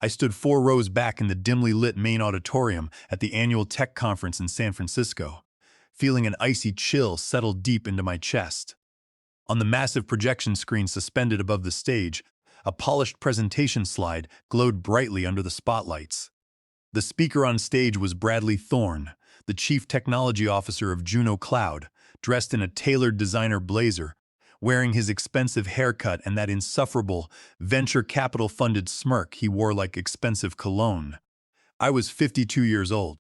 I stood 4 rows back in the dimly lit main auditorium at the annual tech conference in San Francisco, feeling an icy chill settle deep into my chest. On the massive projection screen suspended above the stage, a polished presentation slide glowed brightly under the spotlights. The speaker on stage was Bradley Thorne, the Chief Technology Officer of Juno Cloud, dressed in a tailored designer blazer, wearing his expensive haircut and that insufferable, venture capital-funded smirk he wore like expensive cologne. I was 52 years old,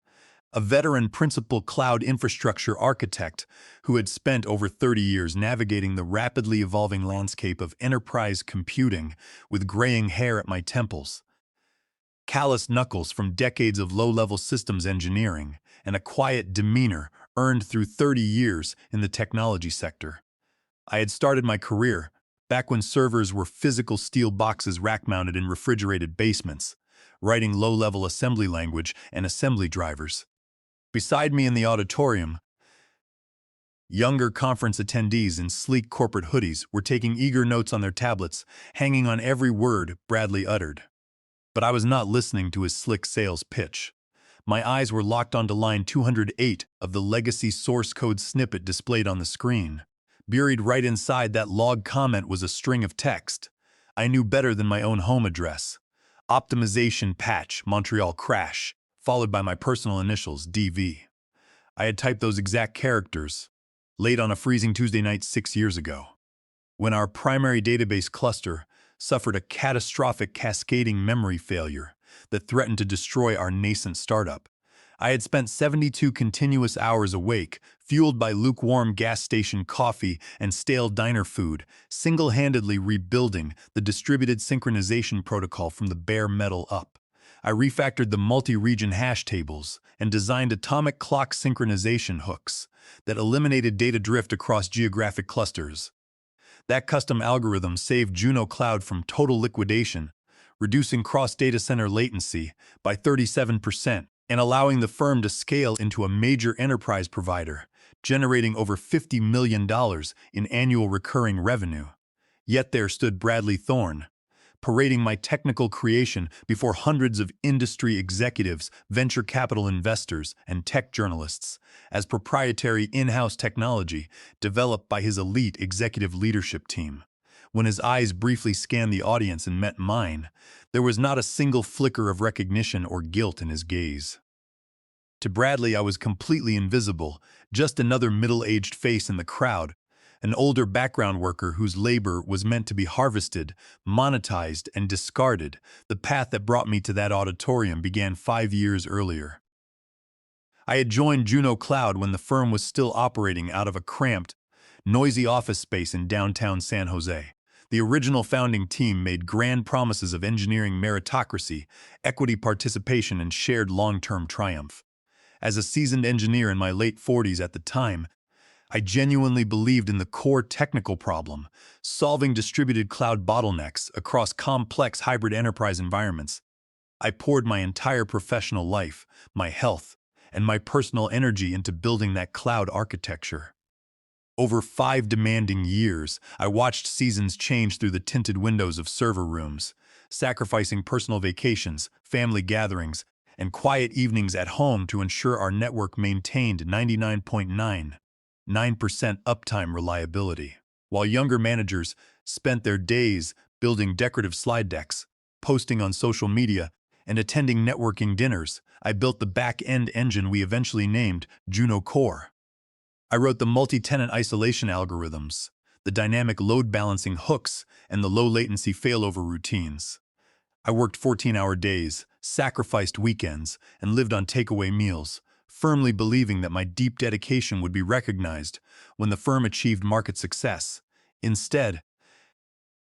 a veteran principal cloud infrastructure architect who had spent over 30 years navigating the rapidly evolving landscape of enterprise computing with graying hair at my temples, calloused knuckles from decades of low-level systems engineering, and a quiet demeanor earned through 30 years in the technology sector. I had started my career back when servers were physical steel boxes rack-mounted in refrigerated basements, writing low-level assembly language and assembly drivers. Beside me in the auditorium, younger conference attendees in sleek corporate hoodies were taking eager notes on their tablets, hanging on every word Bradley uttered. But I was not listening to his slick sales pitch. My eyes were locked onto line 208 of the legacy source code snippet displayed on the screen. Buried right inside that log comment was a string of text I knew better than my own home address. Optimization patch, Montreal crash, followed by my personal initials, DV. I had typed those exact characters, late on a freezing Tuesday night 6 years ago, when our primary database cluster suffered a catastrophic cascading memory failure that threatened to destroy our nascent startup. I had spent 72 continuous hours awake, fueled by lukewarm gas station coffee and stale diner food, single-handedly rebuilding the distributed synchronization protocol from the bare metal up. I refactored the multi-region hash tables and designed atomic clock synchronization hooks that eliminated data drift across geographic clusters. That custom algorithm saved Juno Cloud from total liquidation, reducing cross-data center latency by 37% and allowing the firm to scale into a major enterprise provider, generating over $50 million in annual recurring revenue. Yet there stood Bradley Thorne, parading my technical creation before hundreds of industry executives, venture capital investors, and tech journalists as proprietary in-house technology developed by his elite executive leadership team. When his eyes briefly scanned the audience and met mine, there was not a single flicker of recognition or guilt in his gaze. To Bradley, I was completely invisible, just another middle-aged face in the crowd, an older background worker whose labor was meant to be harvested, monetized, and discarded. The path that brought me to that auditorium began 5 years earlier. I had joined Juno Cloud when the firm was still operating out of a cramped, noisy office space in downtown San Jose. The original founding team made grand promises of engineering meritocracy, equity participation, and shared long-term triumph. As a seasoned engineer in my late 40s at the time, I genuinely believed in the core technical problem, solving distributed cloud bottlenecks across complex hybrid enterprise environments. I poured my entire professional life, my health, and my personal energy into building that cloud architecture. Over 5 demanding years, I watched seasons change through the tinted windows of server rooms, sacrificing personal vacations, family gatherings, and quiet evenings at home to ensure our network maintained 99.99% uptime reliability. While younger managers spent their days building decorative slide decks, posting on social media, and attending networking dinners, I built the back-end engine we eventually named Juno Core. I wrote the multi-tenant isolation algorithms, the dynamic load balancing hooks, and the low-latency failover routines. I worked 14-hour days, sacrificed weekends, and lived on takeaway meals, firmly believing that my deep dedication would be recognized when the firm achieved market success. Instead,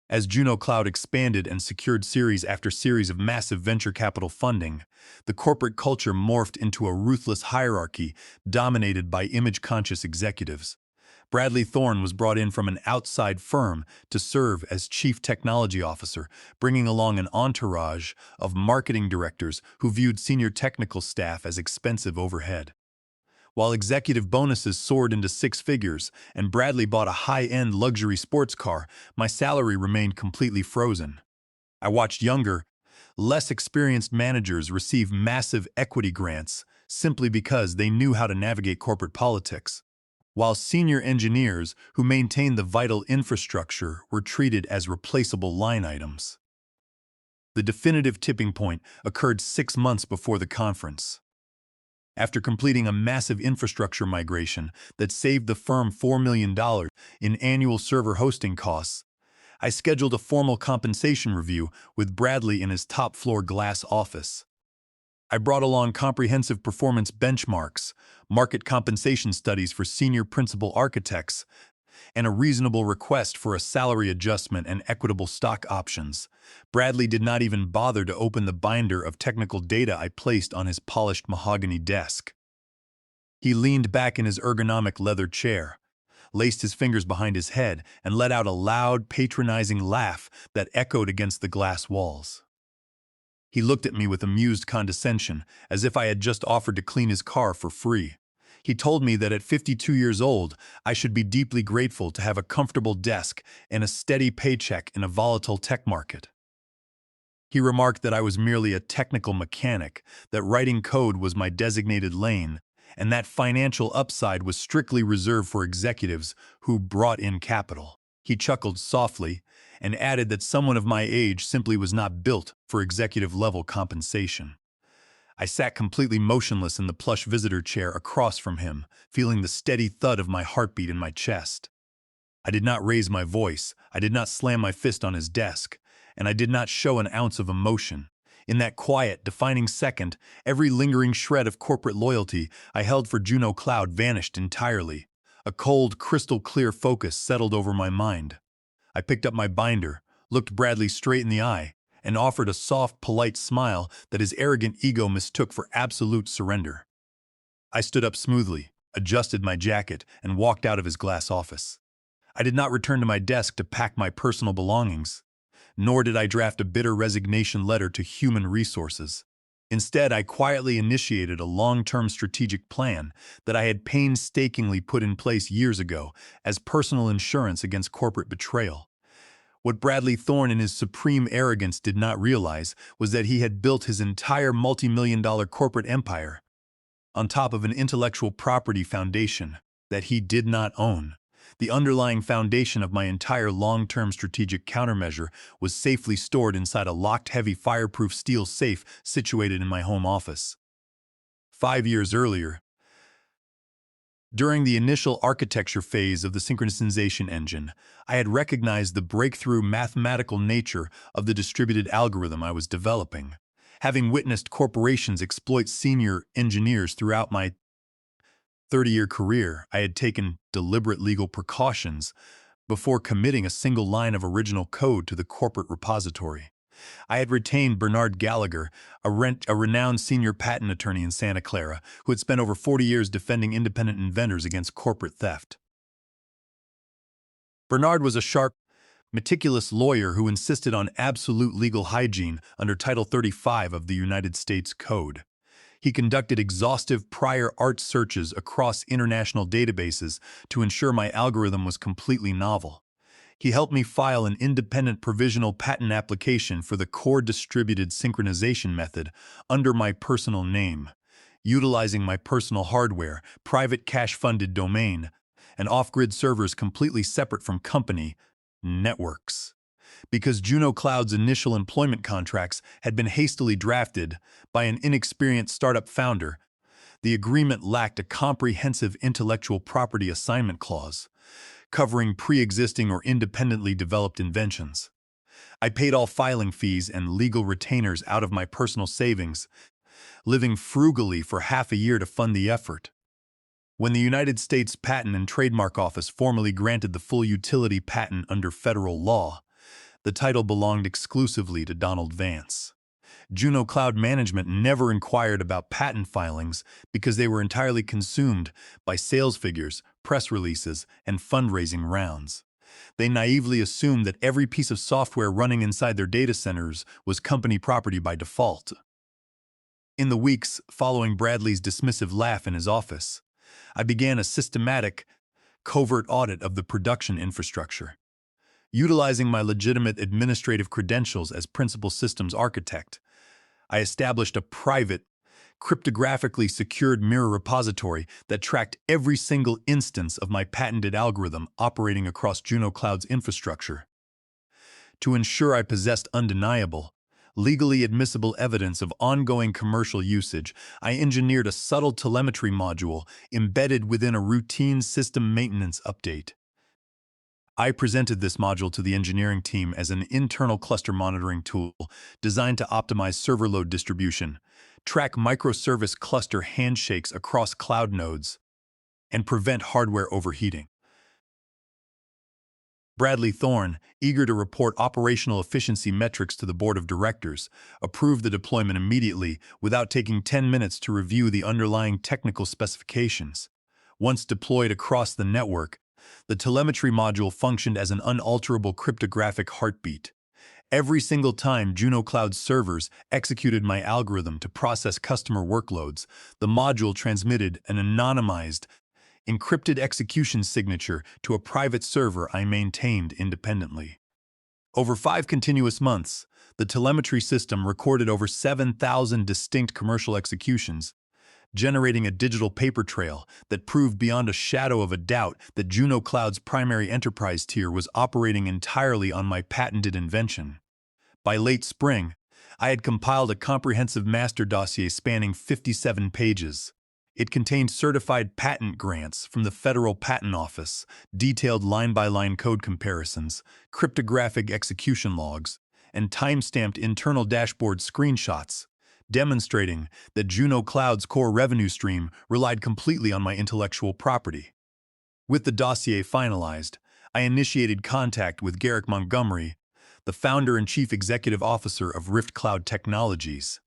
as Juno Cloud expanded and secured series after series of massive venture capital funding, the corporate culture morphed into a ruthless hierarchy dominated by image-conscious executives. Bradley Thorne was brought in from an outside firm to serve as Chief Technology Officer, bringing along an entourage of marketing directors who viewed senior technical staff as expensive overhead. While executive bonuses soared into 6 figures and Bradley bought a high-end luxury sports car, my salary remained completely frozen. I watched younger, Less experienced managers receive massive equity grants simply because they knew how to navigate corporate politics, while senior engineers who maintained the vital infrastructure were treated as replaceable line items. The definitive tipping point occurred 6 months before the conference. After completing a massive infrastructure migration that saved the firm $4 million in annual server hosting costs, I scheduled a formal compensation review with Bradley in his top-floor glass office. I brought along comprehensive performance benchmarks, market compensation studies for senior principal architects, and a reasonable request for a salary adjustment and equitable stock options. Bradley did not even bother to open the binder of technical data I placed on his polished mahogany desk. He leaned back in his ergonomic leather chair, laced his fingers behind his head, and let out a loud, patronizing laugh that echoed against the glass walls. He looked at me with amused condescension, as if I had just offered to clean his car for free. He told me that at 52 years old, I should be deeply grateful to have a comfortable desk and a steady paycheck in a volatile tech market. He remarked that I was merely a technical mechanic, that writing code was my designated lane, and that financial upside was strictly reserved for executives who brought in capital. He chuckled softly and added that someone of my age simply was not built for executive-level compensation. I sat completely motionless in the plush visitor chair across from him, feeling the steady thud of my heartbeat in my chest. I did not raise my voice, I did not slam my fist on his desk, and I did not show an ounce of emotion. In that quiet, defining second, every lingering shred of corporate loyalty I held for Juno Cloud vanished entirely. A cold, crystal-clear focus settled over my mind. I picked up my binder, looked Bradley straight in the eye, and offered a soft, polite smile that his arrogant ego mistook for absolute surrender. I stood up smoothly, adjusted my jacket, and walked out of his glass office. I did not return to my desk to pack my personal belongings, nor did I draft a bitter resignation letter to human resources. Instead, I quietly initiated a long-term strategic plan that I had painstakingly put in place years ago as personal insurance against corporate betrayal. What Bradley Thorne in his supreme arrogance did not realize was that he had built his entire multi-million-dollar corporate empire on top of an intellectual property foundation that he did not own. The underlying foundation of my entire long-term strategic countermeasure was safely stored inside a locked, heavy, fireproof steel safe situated in my home office. 5 years earlier, during the initial architecture phase of the synchronization engine, I had recognized the breakthrough mathematical nature of the distributed algorithm I was developing. Having witnessed corporations exploit senior engineers throughout my 30-year career, I had taken deliberate legal precautions before committing a single line of original code to the corporate repository. I had retained Bernard Gallagher, a renowned senior patent attorney in Santa Clara, who had spent over 40 years defending independent inventors against corporate theft. Bernard was a sharp, meticulous lawyer who insisted on absolute legal hygiene under Title 35 of the United States Code. He conducted exhaustive prior art searches across international databases to ensure my algorithm was completely novel. He helped me file an independent provisional patent application for the core distributed synchronization method under my personal name, utilizing my personal hardware, private cache-funded domain, and off-grid servers completely separate from company networks. Because Juno Cloud's initial employment contracts had been hastily drafted by an inexperienced startup founder, the agreement lacked a comprehensive intellectual property assignment clause, covering pre-existing or independently developed inventions. I paid all filing fees and legal retainers out of my personal savings, living frugally for half a year to fund the effort. When the United States Patent and Trademark Office formally granted the full utility patent under federal law, the title belonged exclusively to Donald Vance. Juno Cloud Management never inquired about patent filings because they were entirely consumed by sales figures, press releases, and fundraising rounds. They naively assumed that every piece of software running inside their data centers was company property by default. In the weeks following Bradley's dismissive laugh in his office, I began a systematic, covert audit of the production infrastructure. Utilizing my legitimate administrative credentials as principal systems architect, I established a private, cryptographically secured mirror repository that tracked every single instance of my patented algorithm operating across Juno Cloud's infrastructure. To ensure I possessed undeniable, legally admissible evidence of ongoing commercial usage, I engineered a subtle telemetry module embedded within a routine system maintenance update. I presented this module to the engineering team as an internal cluster monitoring tool designed to optimize server load distribution, track microservice cluster handshakes across cloud nodes, and prevent hardware overheating. Bradley Thorne, eager to report operational efficiency metrics to the board of directors, approved the deployment immediately without taking 10 minutes to review the underlying technical specifications. Once deployed across the network, the telemetry module functioned as an unalterable cryptographic heartbeat. Every single time Juno Cloud servers executed my algorithm to process customer workloads, the module transmitted an anonymized, encrypted execution signature to a private server I maintained independently. Over 5 continuous months, the telemetry system recorded over 7,000 distinct commercial executions, generating a digital paper trail that proved beyond a shadow of a doubt that Juno Cloud's primary enterprise tier was operating entirely on my patented invention. By late spring, I had compiled a comprehensive master dossier spanning 57 pages. It contained certified patent grants from the Federal Patent Office, detailed line-by-line code comparisons, cryptographic execution logs, and time-stamped internal dashboard screenshots, demonstrating that Juno Cloud's core revenue stream relied completely on my intellectual property. With the dossier finalized, I initiated contact with Garrick Montgomery, the founder and chief executive officer of Rift Cloud Technologies.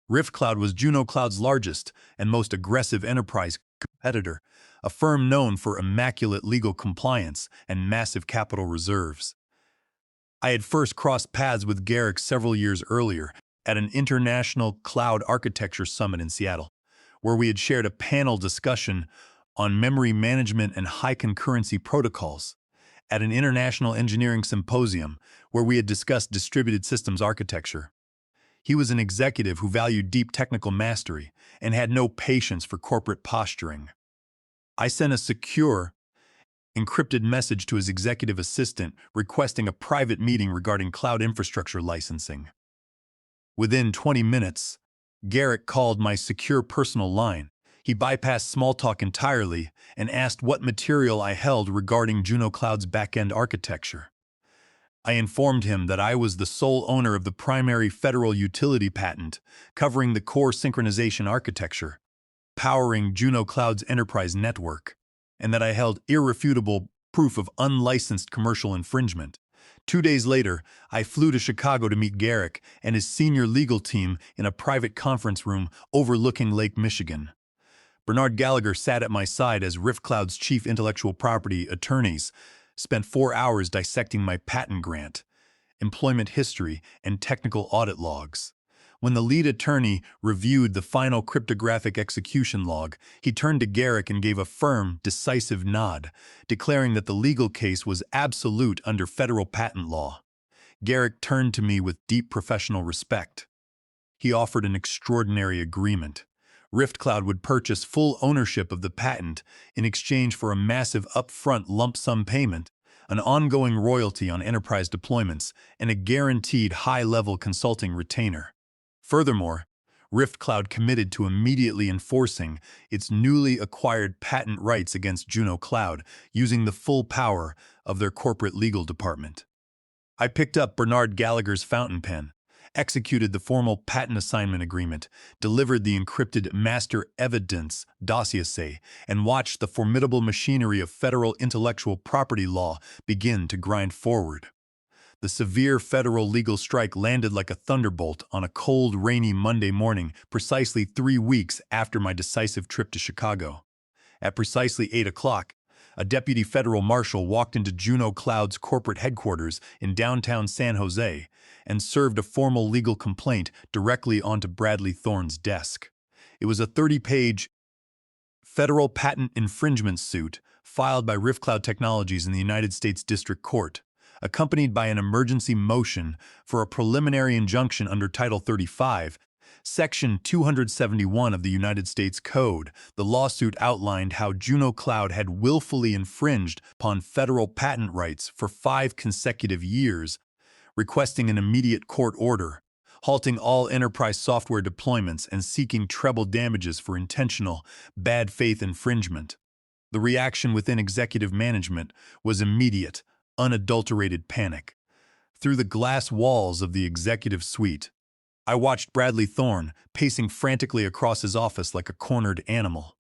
Rift Cloud was Juno Cloud's largest and most aggressive enterprise competitor, a firm known for immaculate legal compliance and massive capital reserves. I had first crossed paths with Garrick several years earlier at an international cloud architecture summit in Seattle, where we had shared a panel discussion on memory management and high concurrency protocols, at an international engineering symposium where we had discussed distributed systems architecture. He was an executive who valued deep technical mastery and had no patience for corporate posturing. I sent a secure, encrypted message to his executive assistant requesting a private meeting regarding cloud infrastructure licensing. Within 20 minutes, Garrick called my secure personal line. He bypassed small talk entirely and asked what material I held regarding Juno Cloud's back-end architecture. I informed him that I was the sole owner of the primary federal utility patent covering the core synchronization architecture, powering Juno Cloud's enterprise network, and that I held irrefutable proof of unlicensed commercial infringement. 2 days later, I flew to Chicago to meet Garrick and his senior legal team in a private conference room overlooking Lake Michigan. Bernard Gallagher sat at my side as Rift Cloud's chief intellectual property attorneys spent 4 hours dissecting my patent grant, employment history, and technical audit logs. When the lead attorney reviewed the final cryptographic execution log, he turned to Garrick and gave a firm, decisive nod, declaring that the legal case was absolute under federal patent law. Garrick turned to me with deep professional respect. He offered an extraordinary agreement. Rift Cloud would purchase full ownership of the patent in exchange for a massive upfront lump sum payment, an ongoing royalty on enterprise deployments, and a guaranteed high-level consulting retainer. Furthermore, Rift Cloud committed to immediately enforcing its newly acquired patent rights against Juno Cloud using the full power of their corporate legal department. I picked up Bernard Gallagher's fountain pen, executed the formal patent assignment agreement, delivered the encrypted master evidence dossier, and watched the formidable machinery of federal intellectual property law begin to grind forward. The severe federal legal strike landed like a thunderbolt on a cold, rainy Monday morning, precisely 3 weeks after my decisive trip to Chicago. At precisely 8 o'clock, a deputy federal marshal walked into Juno Cloud's corporate headquarters in downtown San Jose and served a formal legal complaint directly onto Bradley Thorne's desk. It was a 30-page federal patent infringement suit filed by Rift Cloud Technologies in the United States District Court, accompanied by an emergency motion for a preliminary injunction under Title 35, Section 271 of the United States Code. The lawsuit outlined how Juno Cloud had willfully infringed upon federal patent rights for 5 consecutive years, requesting an immediate court order, halting all enterprise software deployments and seeking treble damages for intentional, bad faith infringement. The reaction within executive management was immediate, unadulterated panic. Through the glass walls of the executive suite, I watched Bradley Thorne pacing frantically across his office like a cornered animal.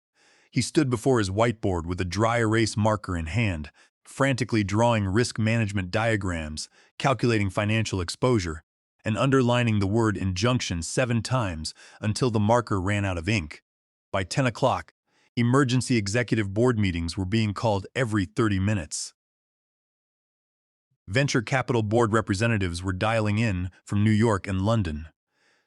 He stood before his whiteboard with a dry erase marker in hand, frantically drawing risk management diagrams, calculating financial exposure, and underlining the word injunction 7 times until the marker ran out of ink. By 10 o'clock, emergency executive board meetings were being called every 30 minutes. Venture capital board representatives were dialing in from New York and London,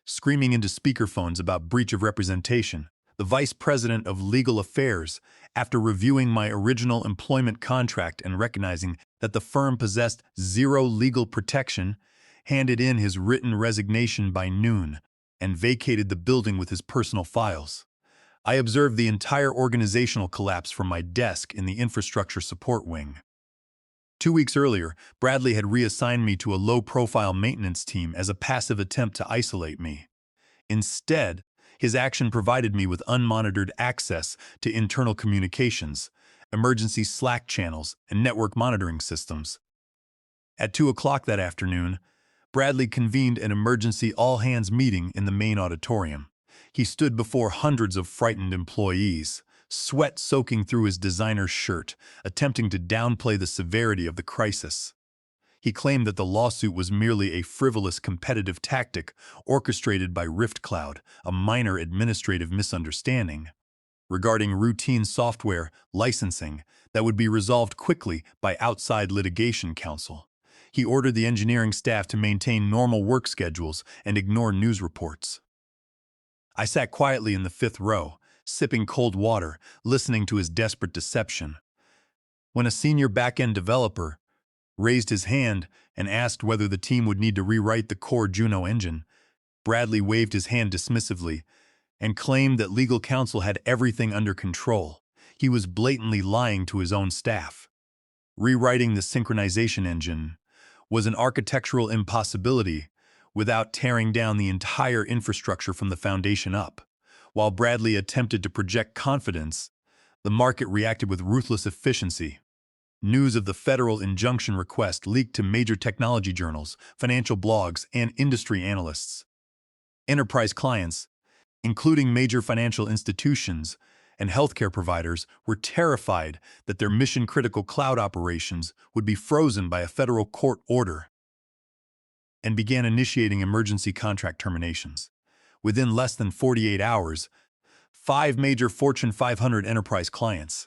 screaming into speakerphones about breach of representation. The vice president of legal affairs, after reviewing my original employment contract and recognizing that the firm possessed zero legal protection, handed in his written resignation by noon and vacated the building with his personal files. I observed the entire organizational collapse from my desk in the infrastructure support wing. 2 weeks earlier, Bradley had reassigned me to a low-profile maintenance team as a passive attempt to isolate me. Instead, his action provided me with unmonitored access to internal communications, emergency Slack channels, and network monitoring systems. At 2 o'clock that afternoon, Bradley convened an emergency all-hands meeting in the main auditorium. He stood before hundreds of frightened employees, sweat soaking through his designer's shirt, attempting to downplay the severity of the crisis. He claimed that the lawsuit was merely a frivolous competitive tactic orchestrated by RiftCloud, a minor administrative misunderstanding regarding routine software licensing that would be resolved quickly by outside litigation counsel. He ordered the engineering staff to maintain normal work schedules and ignore news reports. I sat quietly in the 5th row, sipping cold water, listening to his desperate deception. When a senior back-end developer raised his hand and asked whether the team would need to rewrite the core Juno engine, Bradley waved his hand dismissively and claimed that legal counsel had everything under control. He was blatantly lying to his own staff. Rewriting the synchronization engine was an architectural impossibility without tearing down the entire infrastructure from the foundation up. While Bradley attempted to project confidence, the market reacted with ruthless efficiency. News of the federal injunction request leaked to major technology journals, financial blogs, and industry analysts. Enterprise clients, including major financial institutions and healthcare providers, were terrified that their mission-critical cloud operations would be frozen by a federal court order and began initiating emergency contract terminations. Within less than 48 hours, 5 major Fortune 500 enterprise clients,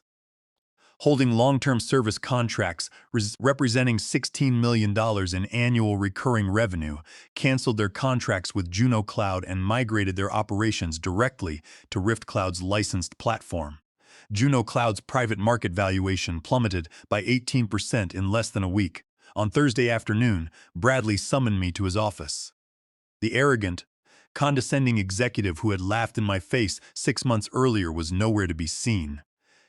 holding long-term service contracts representing $16 million in annual recurring revenue, canceled their contracts with Juno Cloud and migrated their operations directly to RiftCloud's licensed platform. Juno Cloud's private market valuation plummeted by 18% in less than a week. On Thursday afternoon, Bradley summoned me to his office. The arrogant, condescending executive who had laughed in my face 6 months earlier was nowhere to be seen.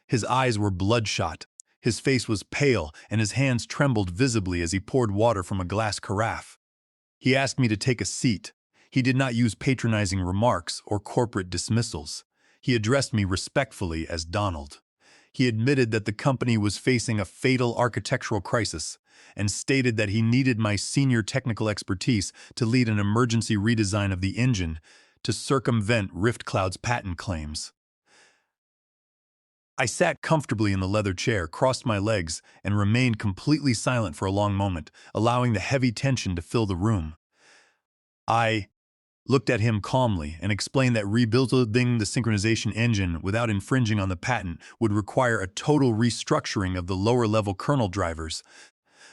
His eyes were bloodshot, his face was pale, and his hands trembled visibly as he poured water from a glass carafe. He asked me to take a seat. He did not use patronizing remarks or corporate dismissals. He addressed me respectfully as Donald. He admitted that the company was facing a fatal architectural crisis and stated that he needed my senior technical expertise to lead an emergency redesign of the engine to circumvent RiftCloud's patent claims. I sat comfortably in the leather chair, crossed my legs, and remained completely silent for a long moment, allowing the heavy tension to fill the room. I looked at him calmly and explained that rebuilding the synchronization engine without infringing on the patent would require a total restructuring of the lower-level kernel drivers,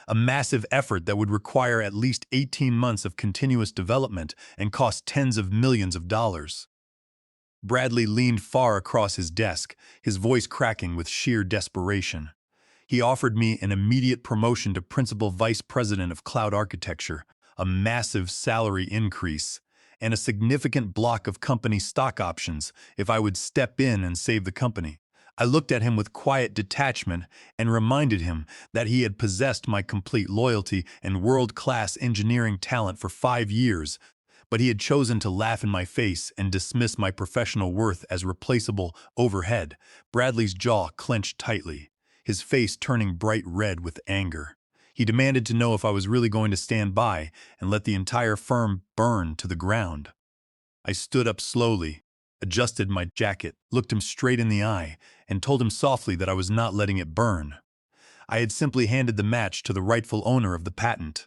a massive effort that would require at least 18 months of continuous development and cost tens of millions of dollars. Bradley leaned far across his desk, his voice cracking with sheer desperation. He offered me an immediate promotion to Principal Vice President of Cloud Architecture, a massive salary increase, and a significant block of company stock options if I would step in and save the company. I looked at him with quiet detachment and reminded him that he had possessed my complete loyalty and world-class engineering talent for 5 years, but he had chosen to laugh in my face and dismiss my professional worth as replaceable overhead. Bradley's jaw clenched tightly, his face turning bright red with anger. He demanded to know if I was really going to stand by and let the entire firm burn to the ground. I stood up slowly, adjusted my jacket, looked him straight in the eye, and told him softly that I was not letting it burn. I had simply handed the match to the rightful owner of the patent.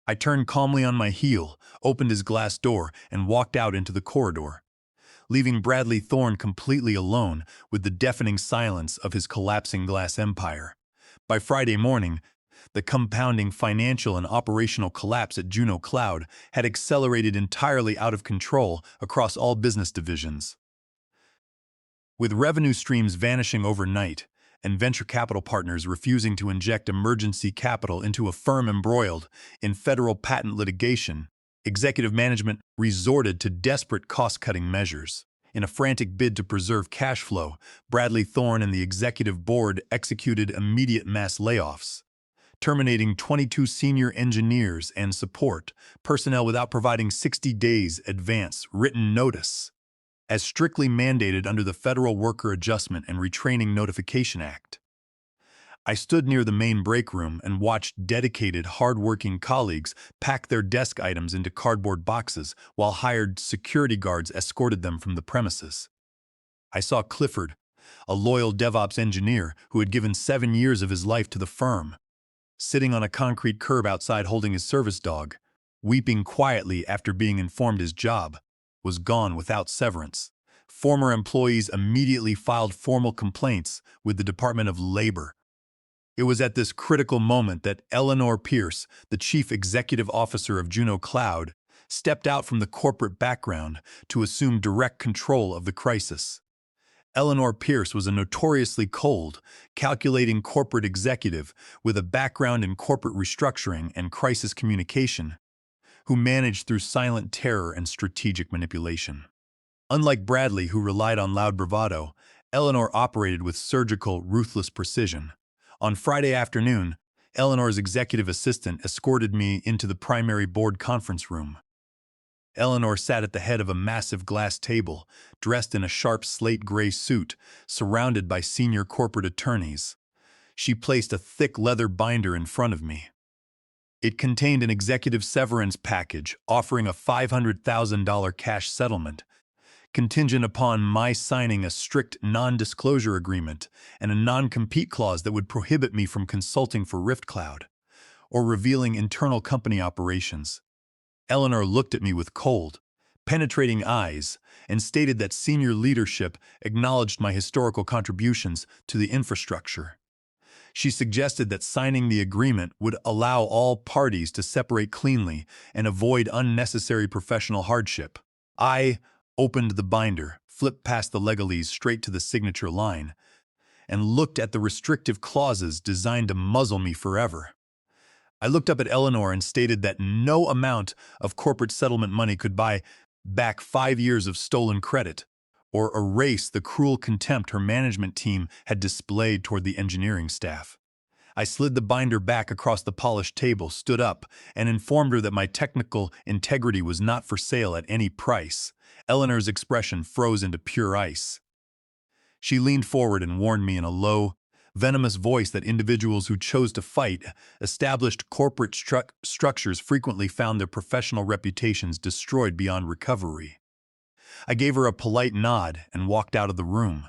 I turned calmly on my heel, opened his glass door, and walked out into the corridor, leaving Bradley Thorne completely alone with the deafening silence of his collapsing glass empire. By Friday morning, the compounding financial and operational collapse at Juno Cloud had accelerated entirely out of control across all business divisions. With revenue streams vanishing overnight and venture capital partners refusing to inject emergency capital into a firm embroiled in federal patent litigation, executive management resorted to desperate cost-cutting measures. In a frantic bid to preserve cash flow, Bradley Thorne and the executive board executed immediate mass layoffs, terminating 22 senior engineers and support personnel without providing 60 days advance written notice, as strictly mandated under the Federal Worker Adjustment and Retraining Notification Act. I stood near the main break room and watched dedicated, hard-working colleagues pack their desk items into cardboard boxes while hired security guards escorted them from the premises. I saw Clifford, a loyal DevOps engineer who had given 7 years of his life to the firm, sitting on a concrete curb outside holding his service dog, weeping quietly after being informed his job was gone without severance. Former employees immediately filed formal complaints with the Department of Labor. It was at this critical moment that Eleanor Pierce, the chief executive officer of Juno Cloud, stepped out from the corporate background to assume direct control of the crisis. Eleanor Pierce was a notoriously cold, calculating corporate executive with a background in corporate restructuring and crisis communication, who managed through silent terror and strategic manipulation. Unlike Bradley, who relied on loud bravado, Eleanor operated with surgical, ruthless precision. On Friday afternoon, Eleanor's executive assistant escorted me into the primary board conference room. Eleanor sat at the head of a massive glass table, dressed in a sharp slate gray suit, surrounded by senior corporate attorneys. She placed a thick leather binder in front of me. It contained an executive severance package offering a $500,000 cash settlement, contingent upon my signing a strict non-disclosure agreement and a non-compete clause that would prohibit me from consulting for Rift Cloud or revealing internal company operations. Eleanor looked at me with cold, penetrating eyes and stated that senior leadership acknowledged my historical contributions to the infrastructure. She suggested that signing the agreement would allow all parties to separate cleanly and avoid unnecessary professional hardship. I opened the binder, flipped past the legalese straight to the signature line, and looked at the restrictive clauses designed to muzzle me forever. I looked up at Eleanor and stated that no amount of corporate settlement money could buy back 5 years of stolen credit or erase the cruel contempt her management team had displayed toward the engineering staff. I slid the binder back across the polished table, stood up, and informed her that my technical integrity was not for sale at any price. Eleanor's expression froze into pure ice. She leaned forward and warned me in a low, venomous voice that individuals who chose to fight established corporate structures frequently found their professional reputations destroyed beyond recovery. I gave her a polite nod and walked out of the room.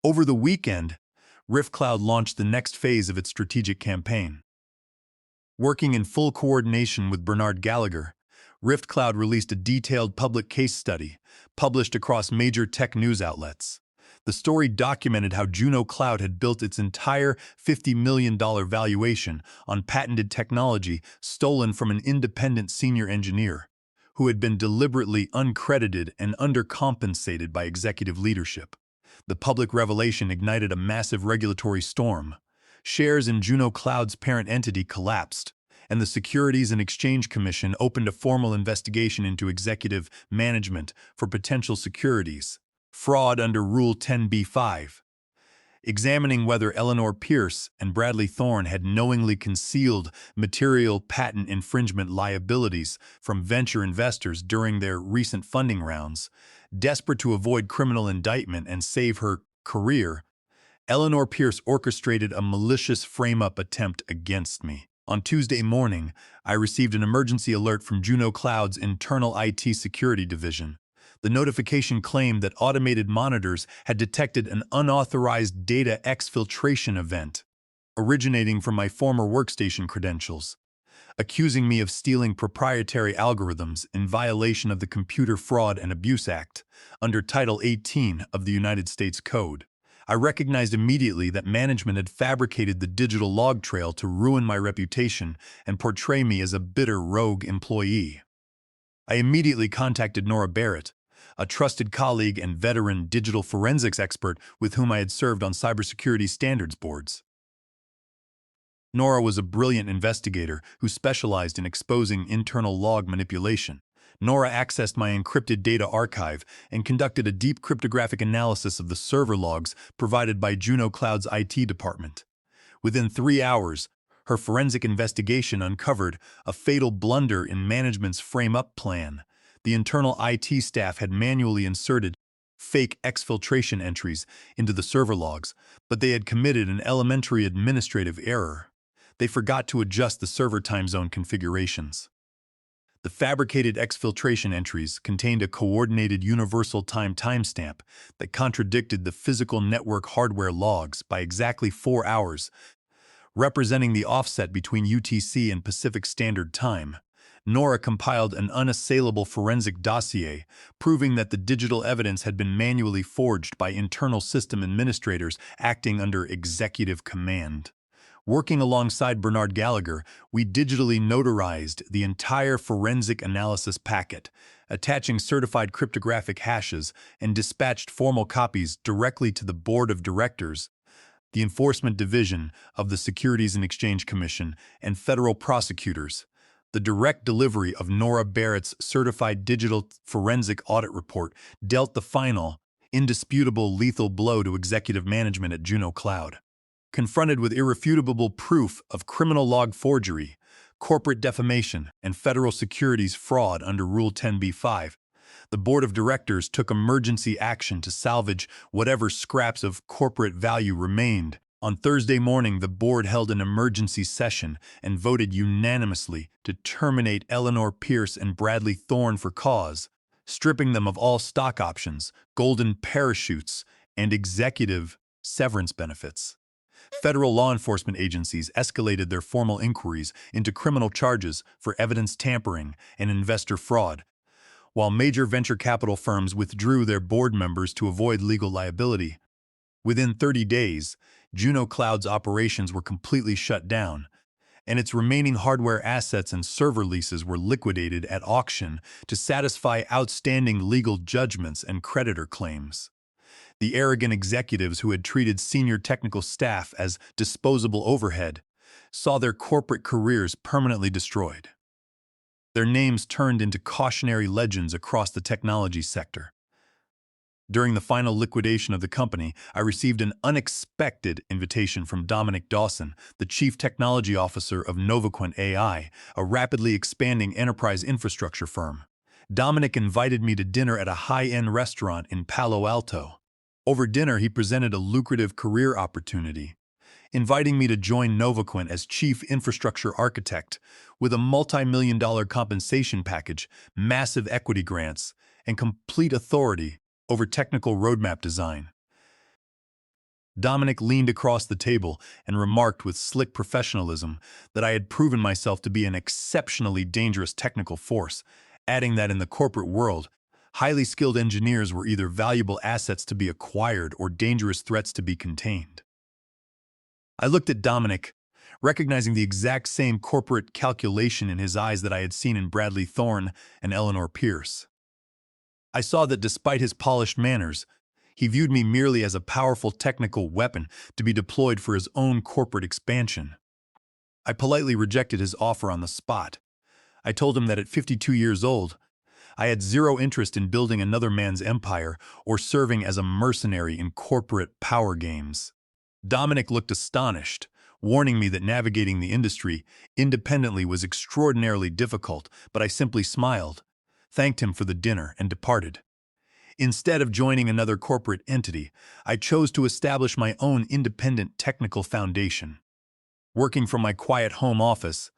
Over the weekend, Rift Cloud launched the next phase of its strategic campaign. Working in full coordination with Bernard Gallagher, Rift Cloud released a detailed public case study published across major tech news outlets. The story documented how Juno Cloud had built its entire $50 million valuation on patented technology stolen from an independent senior engineer, who had been deliberately uncredited and undercompensated by executive leadership. The public revelation ignited a massive regulatory storm, Shares in Juno Cloud's parent entity collapsed, and the Securities and Exchange Commission opened a formal investigation into executive management for potential securities fraud under Rule 10b-5, examining whether Eleanor Pierce and Bradley Thorne had knowingly concealed material patent infringement liabilities from venture investors during their recent funding rounds. Desperate to avoid criminal indictment and save her career, Eleanor Pierce orchestrated a malicious frame-up attempt against me. On Tuesday morning, I received an emergency alert from Juno Cloud's internal IT security division. The notification claimed that automated monitors had detected an unauthorized data exfiltration event originating from my former workstation credentials, accusing me of stealing proprietary algorithms in violation of the Computer Fraud and Abuse Act under Title 18 of the United States Code. I recognized immediately that management had fabricated the digital log trail to ruin my reputation and portray me as a bitter rogue employee. I immediately contacted Nora Barrett, a trusted colleague and veteran digital forensics expert with whom I had served on cybersecurity standards boards. Nora was a brilliant investigator who specialized in exposing internal log manipulation. Nora accessed my encrypted data archive and conducted a deep cryptographic analysis of the server logs provided by Juno Cloud's IT department. Within 3 hours, her forensic investigation uncovered a fatal blunder in management's frame-up plan. The internal IT staff had manually inserted fake exfiltration entries into the server logs, but they had committed an elementary administrative error. They forgot to adjust the server time zone configurations. The fabricated exfiltration entries contained a coordinated universal time timestamp that contradicted the physical network hardware logs by exactly 4 hours, representing the offset between UTC and Pacific Standard Time. Nora compiled an unassailable forensic dossier, proving that the digital evidence had been manually forged by internal system administrators acting under executive command. Working alongside Bernard Gallagher, we digitally notarized the entire forensic analysis packet, attaching certified cryptographic hashes, and dispatched formal copies directly to the Board of Directors, the Enforcement Division of the Securities and Exchange Commission, and federal prosecutors. The direct delivery of Nora Barrett's certified digital forensic audit report dealt the final, indisputable lethal blow to executive management at Juno Cloud. Confronted with irrefutable proof of criminal log forgery, corporate defamation, and federal securities fraud under Rule 10b-5, the Board of Directors took emergency action to salvage whatever scraps of corporate value remained. On Thursday morning, the board held an emergency session and voted unanimously to terminate Eleanor Pierce and Bradley Thorne for cause, stripping them of all stock options, golden parachutes, and executive severance benefits. Federal law enforcement agencies escalated their formal inquiries into criminal charges for evidence tampering and investor fraud, while major venture capital firms withdrew their board members to avoid legal liability. Within 30 days, Juno Cloud's operations were completely shut down, and its remaining hardware assets and server leases were liquidated at auction to satisfy outstanding legal judgments and creditor claims. The arrogant executives who had treated senior technical staff as disposable overhead saw their corporate careers permanently destroyed. Their names turned into cautionary legends across the technology sector. During the final liquidation of the company, I received an unexpected invitation from Dominic Dawson, the Chief Technology Officer of Novaquant AI, a rapidly expanding enterprise infrastructure firm. Dominic invited me to dinner at a high-end restaurant in Palo Alto. Over dinner, he presented a lucrative career opportunity, inviting me to join Novaquant as Chief Infrastructure Architect with a multi-million-dollar compensation package, massive equity grants, and complete authority over technical roadmap design. Dominic leaned across the table and remarked with slick professionalism that I had proven myself to be an exceptionally dangerous technical force, adding that in the corporate world, highly skilled engineers were either valuable assets to be acquired or dangerous threats to be contained. I looked at Dominic, recognizing the exact same corporate calculation in his eyes that I had seen in Bradley Thorne and Eleanor Pierce. I saw that despite his polished manners, He viewed me merely as a powerful technical weapon to be deployed for his own corporate expansion. I politely rejected his offer on the spot. I told him that at 52 years old, I had zero interest in building another man's empire or serving as a mercenary in corporate power games. Dominic looked astonished, warning me that navigating the industry independently was extraordinarily difficult, but I simply smiled, thanked him for the dinner, and departed. Instead of joining another corporate entity, I chose to establish my own independent technical foundation. Working from my quiet home office,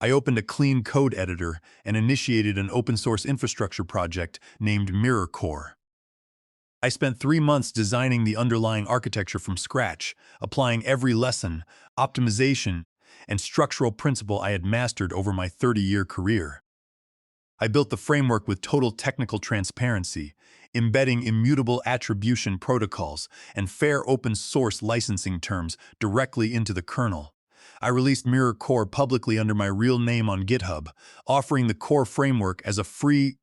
I opened a clean code editor and initiated an open-source infrastructure project named Mirror Core. I spent 3 months designing the underlying architecture from scratch, applying every lesson, optimization, and structural principle I had mastered over my 30-year career. I built the framework with total technical transparency, embedding immutable attribution protocols and fair open-source licensing terms directly into the kernel. I released Mirror Core publicly under my real name on GitHub, offering the core framework as a free,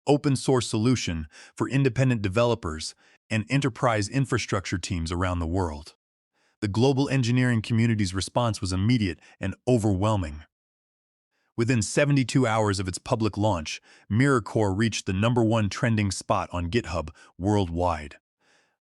open-source solution for independent developers and enterprise infrastructure teams around the world. The global engineering community's response was immediate and overwhelming. Within 72 hours of its public launch, Mirror Core reached the #1 trending spot on GitHub worldwide.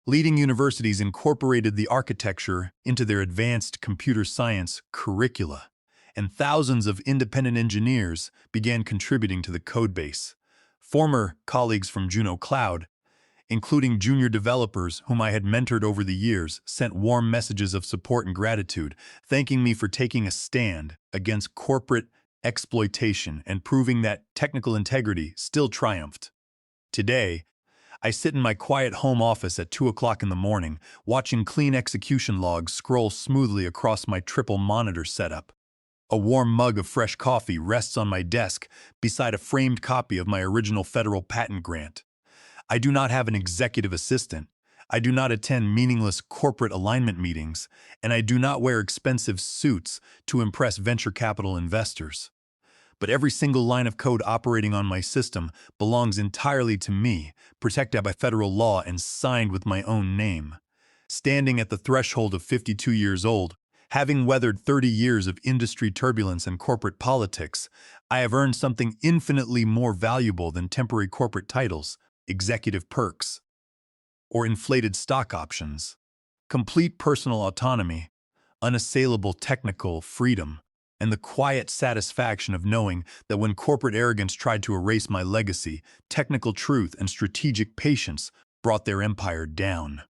Leading universities incorporated the architecture into their advanced computer science curricula, and thousands of independent engineers began contributing to the codebase. Former colleagues from Juno Cloud, including junior developers whom I had mentored over the years, sent warm messages of support and gratitude, thanking me for taking a stand against corporate exploitation and proving that technical integrity still triumphed. Today, I sit in my quiet home office at 2 o'clock in the morning, watching clean execution logs scroll smoothly across my triple monitor setup. A warm mug of fresh coffee rests on my desk beside a framed copy of my original federal patent grant. I do not have an executive assistant. I do not attend meaningless corporate alignment meetings, and I do not wear expensive suits to impress venture capital investors. But every single line of code operating on my system belongs entirely to me, protected by federal law and signed with my own name. Standing at the threshold of 52 years old, having weathered 30 years of industry turbulence and corporate politics, I have earned something infinitely more valuable than temporary corporate titles, executive perks, or inflated stock options. Complete personal autonomy, unassailable technical freedom, and the quiet satisfaction of knowing that when corporate arrogance tried to erase my legacy, technical truth and strategic patience brought their empire down.